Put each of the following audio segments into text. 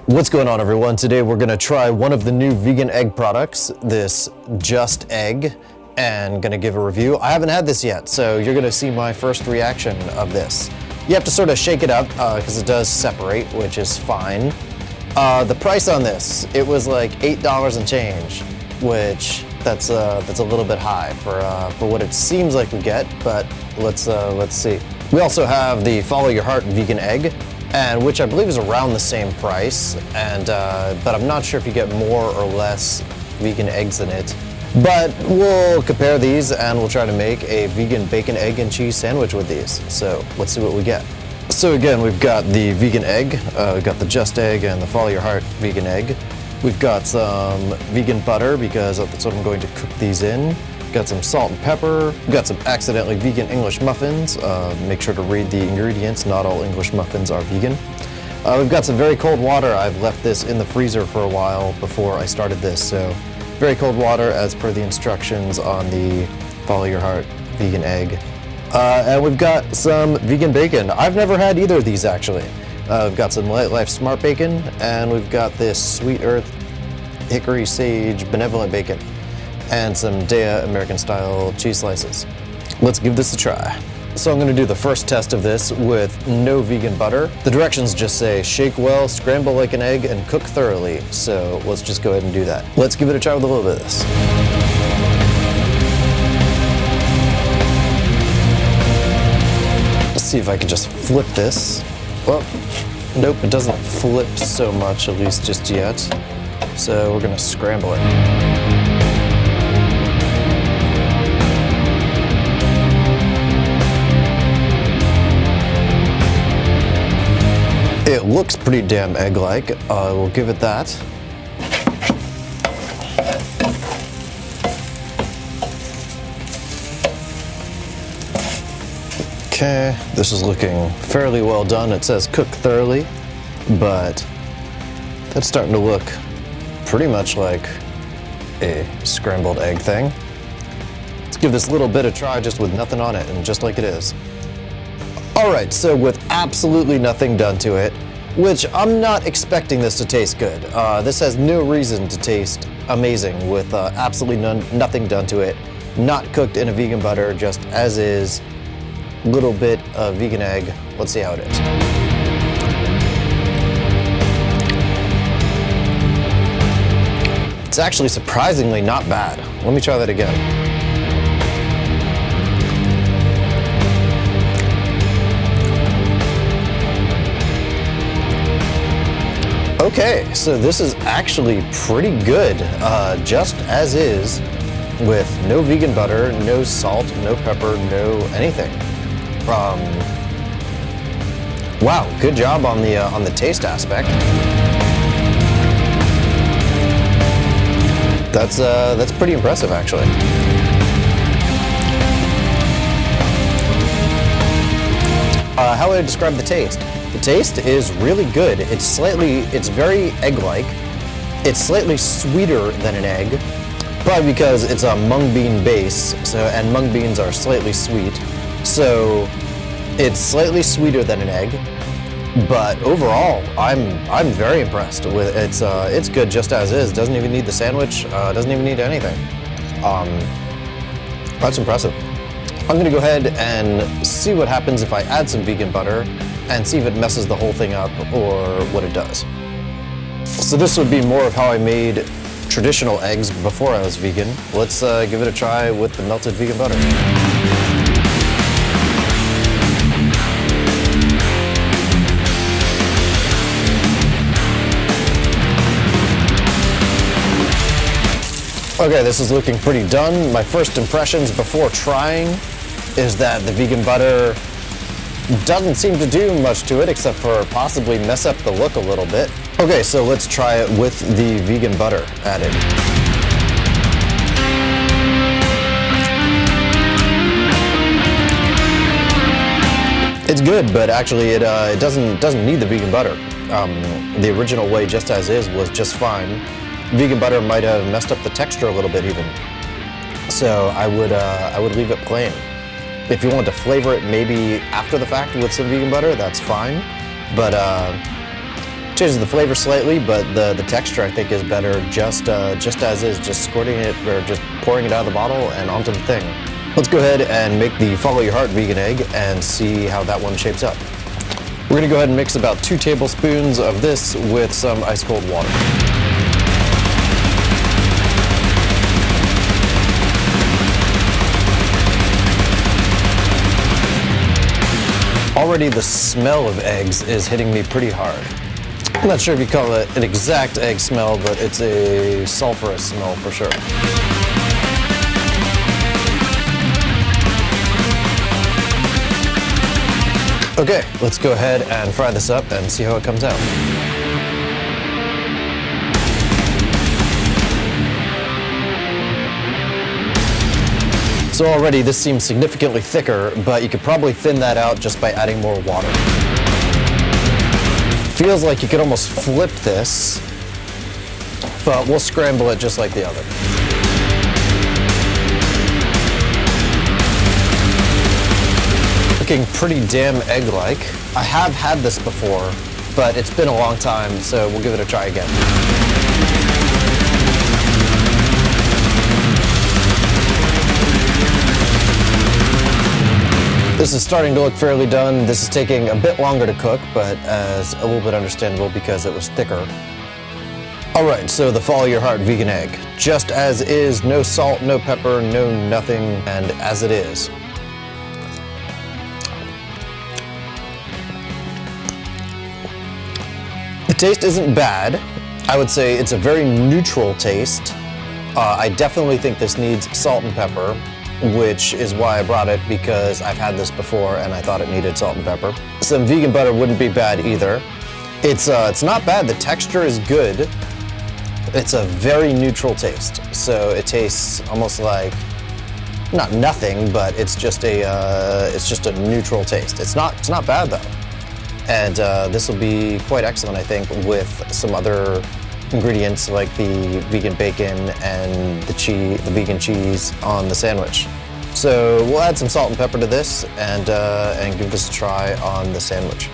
What's going on, everyone? Today we're gonna try one of the new vegan egg products, this Just Egg, and gonna give a review. I haven't had this yet, so you're gonna see my first reaction of this. You have to sort of shake it up because it does separate, which is fine. The price on this, it was like $8 and change, which that's a little bit high for what it seems like we get, but let's see. We also have the Follow Your Heart vegan egg, and which I believe is around the same price, and but I'm not sure if you get more or less vegan eggs in it. But we'll compare these and we'll try to make a vegan bacon, egg, and cheese sandwich with these. So let's see what we get. So again, we've got the vegan egg, we've got the Just Egg and the Follow Your Heart vegan egg. We've got some vegan butter because that's what I'm going to cook these in. Got some salt and pepper. We've got some accidentally vegan English muffins. Make sure to read the ingredients. Not all English muffins are vegan. We've got some very cold water. I've left this in the freezer for a while before I started this. So very cold water as per the instructions on the Follow Your Heart vegan egg. And we've got some vegan bacon. I've never had either of these actually. We've got some Life Smart bacon, and we've got this Sweet Earth Hickory Sage Benevolent bacon, and some Dea American style cheese slices. Let's give this a try. So I'm gonna do the first test of this with no vegan butter. The directions just say shake well, scramble like an egg, and cook thoroughly. So let's just go ahead and do that. Let's give it a try with a little bit of this. Let's see if I can just flip this. Well, nope, it doesn't flip so much, at least just yet. So we're gonna scramble it. It looks pretty damn egg-like. We'll give it that. Okay, this is looking fairly well done. It says cook thoroughly, but that's starting to look pretty much like a scrambled egg thing. Let's give this a little bit of try just with nothing on it and just like it is. All right, so with absolutely nothing done to it, which I'm not expecting this to taste good. This has no reason to taste amazing with absolutely nothing done to it. Not cooked in a vegan butter, just as is. Little bit of vegan egg. Let's see how it is. It's actually surprisingly not bad. Let me try that again. Okay, so this is actually pretty good, just as is, with no vegan butter, no salt, no pepper, no anything. Wow, good job on the taste aspect. That's pretty impressive, actually. How would I describe the taste? The taste is really good. It's very egg-like. It's slightly sweeter than an egg, probably because it's a mung bean base, and mung beans are slightly sweet. So it's slightly sweeter than an egg, but overall, I'm very impressed with it. It's good just as is. Doesn't even need the sandwich. Doesn't even need anything. That's impressive. I'm gonna go ahead and see what happens if I add some vegan butter and see if it messes the whole thing up or what it does. So this would be more of how I made traditional eggs before I was vegan. Let's give it a try with the melted vegan butter. Okay, this is looking pretty done. My first impressions before trying is that the vegan butter doesn't seem to do much to it except for possibly mess up the look a little bit. Okay, so let's try it with the vegan butter added. It's good, but actually it doesn't need the vegan butter. The original way, just as is, was just fine. Vegan butter might have messed up the texture a little bit even. So I would leave it plain. If you want to flavor it maybe after the fact with some vegan butter, that's fine. But Changes the flavor slightly, but the texture I think is better just as is, just squirting it or just pouring it out of the bottle and onto the thing. Let's go ahead and make the Follow Your Heart vegan egg and see how that one shapes up. We're gonna go ahead and mix about 2 tablespoons of this with some ice cold water. Already the smell of eggs is hitting me pretty hard. I'm not sure if you call it an exact egg smell, but it's a sulfurous smell for sure. Okay, let's go ahead and fry this up and see how it comes out. So already this seems significantly thicker, but you could probably thin that out just by adding more water. Feels like you could almost flip this, but we'll scramble it just like the other. Looking pretty damn egg-like. I have had this before, but it's been a long time, so we'll give it a try again. This is starting to look fairly done. This is taking a bit longer to cook, but as a little bit understandable because it was thicker. All right, so the Follow Your Heart vegan egg. Just as is, no salt, no pepper, no nothing, and as it is. The taste isn't bad. I would say it's a very neutral taste. I definitely think this needs salt and pepper, which is why I brought it, because I've had this before and I thought it needed salt and pepper. Some vegan butter wouldn't be bad either. It's not bad. The texture is good. It's a very neutral taste. So it tastes almost like, not nothing, but it's just a neutral taste. It's not bad though. And this will be quite excellent, I think, with some other ingredients like the vegan bacon and the vegan cheese on the sandwich. So we'll add some salt and pepper to this and give this a try on the sandwich.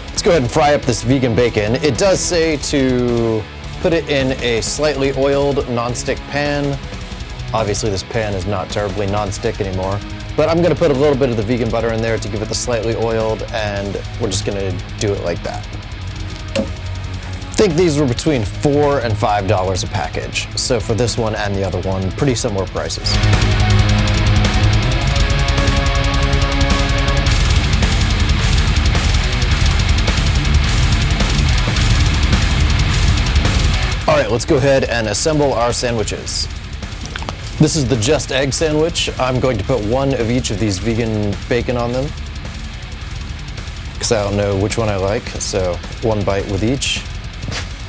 Let's go ahead and fry up this vegan bacon. It does say to put it in a slightly oiled non-stick pan. Obviously this pan is not terribly non-stick anymore, but I'm gonna put a little bit of the vegan butter in there to give it the slightly oiled, and we're just gonna do it like that. I think these were between $4 and $5 a package. So for this one and the other one, pretty similar prices. All right, let's go ahead and assemble our sandwiches. This is the Just Egg sandwich. I'm going to put one of each of these vegan bacon on them, because I don't know which one I like, so one bite with each.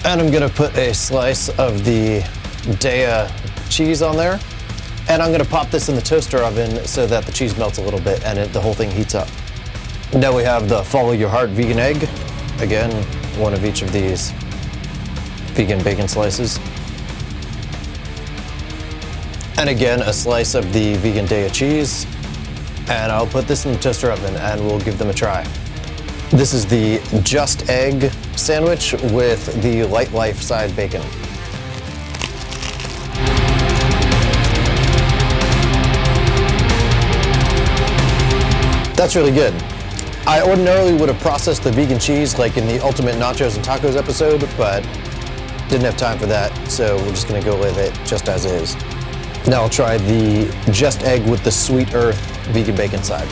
And I'm gonna put a slice of the Daya cheese on there. And I'm gonna pop this in the toaster oven so that the cheese melts a little bit and the whole thing heats up. Now we have the Follow Your Heart vegan egg. Again, one of each of these vegan bacon slices. And again, a slice of the vegan Daya cheese. And I'll put this in the toaster oven and we'll give them a try. This is the Just Egg sandwich with the Light Life side bacon. That's really good. I ordinarily would have processed the vegan cheese like in the Ultimate Nachos and Tacos episode, but didn't have time for that, so we're just gonna go with it just as is. Now I'll try the Just Egg with the Sweet Earth vegan bacon side.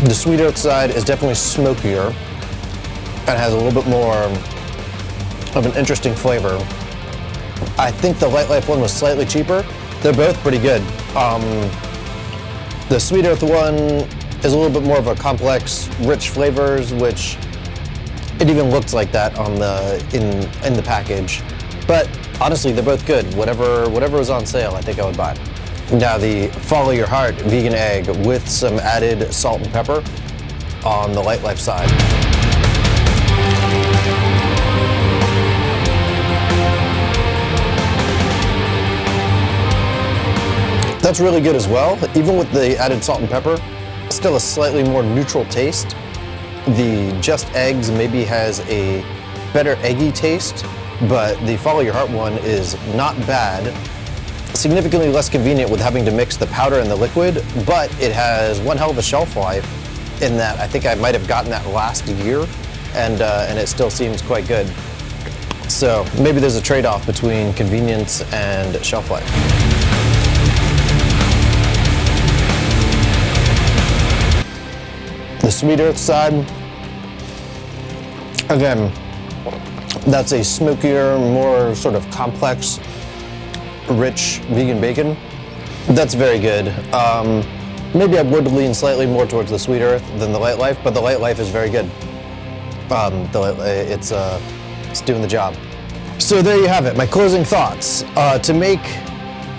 The Sweet Earth side is definitely smokier and has a little bit more of an interesting flavor. I think the Light Life one was slightly cheaper. They're both pretty good. The Sweet Earth one is a little bit more of a complex, rich flavors, which it even looks like that on in the package. But honestly, they're both good. Whatever was on sale, I think I would buy. Now the Follow Your Heart vegan egg with some added salt and pepper on the Light Life side. That's really good as well. Even with the added salt and pepper, still a slightly more neutral taste. The Just Eggs maybe has a better eggy taste, but the Follow Your Heart one is not bad. Significantly less convenient with having to mix the powder and the liquid, but it has one hell of a shelf life in that I think I might have gotten that last year, and it still seems quite good. So maybe there's a trade-off between convenience and shelf life. The Sweet Earth side, again, that's a smokier, more sort of complex, rich vegan bacon. That's very good. Maybe I would lean slightly more towards the Sweet Earth than the Light Life, but the Light Life is very good. It's doing the job. So there you have it, my closing thoughts. To make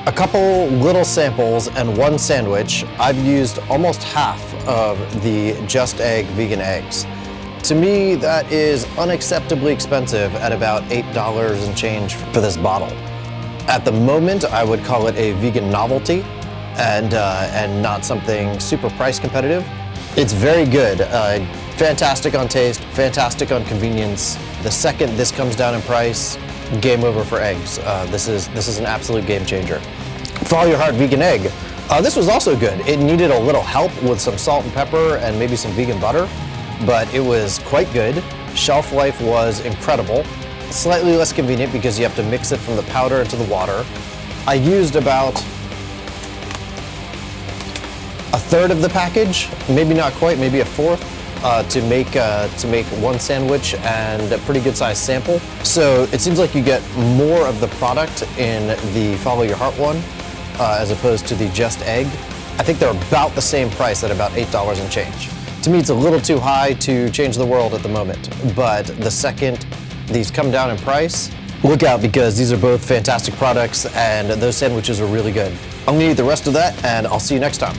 a couple little samples and one sandwich, I've used almost half of the Just Egg vegan eggs. To me, that is unacceptably expensive at about $8 and change for this bottle. At the moment, I would call it a vegan novelty and not something super price competitive. It's very good, fantastic on taste, fantastic on convenience. The second this comes down in price, game over for eggs. This is an absolute game changer. Follow Your Heart vegan egg. This was also good. It needed a little help with some salt and pepper and maybe some vegan butter, but it was quite good. Shelf life was incredible. Slightly less convenient because you have to mix it from the powder into the water. I used about a third of the package, maybe not quite, maybe a fourth, to make one sandwich and a pretty good sized sample. So it seems like you get more of the product in the Follow Your Heart one as opposed to the Just Egg. I think they're about the same price at about $8 and change. To me, it's a little too high to change the world at the moment, but the second these come down in price, look out because these are both fantastic products and those sandwiches are really good. I'm gonna eat the rest of that and I'll see you next time.